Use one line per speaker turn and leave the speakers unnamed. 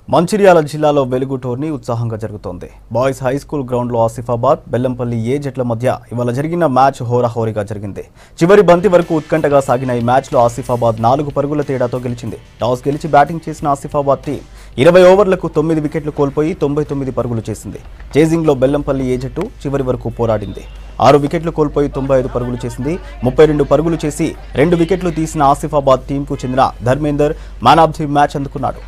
మంచిర్యాల జిల్లాలో వెలుగు టోర్నీ ఉత్సాహంగా జరుగుతోంది. బాయ్స్ హై స్కూల్ గ్రౌండ్లో ఆసిఫాబాద్, బెల్లంపల్లి ఏ జట్ల మధ్య ఇవాళ జరిగిన మ్యాచ్ హోరాహోరీగా జరిగింది. చివరి బంతి వరకు ఉత్కంఠగా సాగిన ఈ మ్యాచ్లో ఆసిఫాబాద్ 4 పరుగుల తేడాతో గెలిచింది. టాస్ గెలిచి బ్యాటింగ్ చేసిన ఆసిఫాబాద్ టీం 20 ఓవర్లకు 9 వికెట్లు కోల్పోయి 99 పరుగులు చేసింది. చేజింగ్లో బెల్లంపల్లి ఏ జట్టు చివరి వరకు పోరాడింది. 6 వికెట్లు కోల్పోయి 95 పరుగులు చేసింది. 32 పరుగులు చేసి 2 వికెట్లు తీసిన ఆసిఫాబాద్ టీంకు చెందిన Dharmender man of the match అందుకున్నాడు.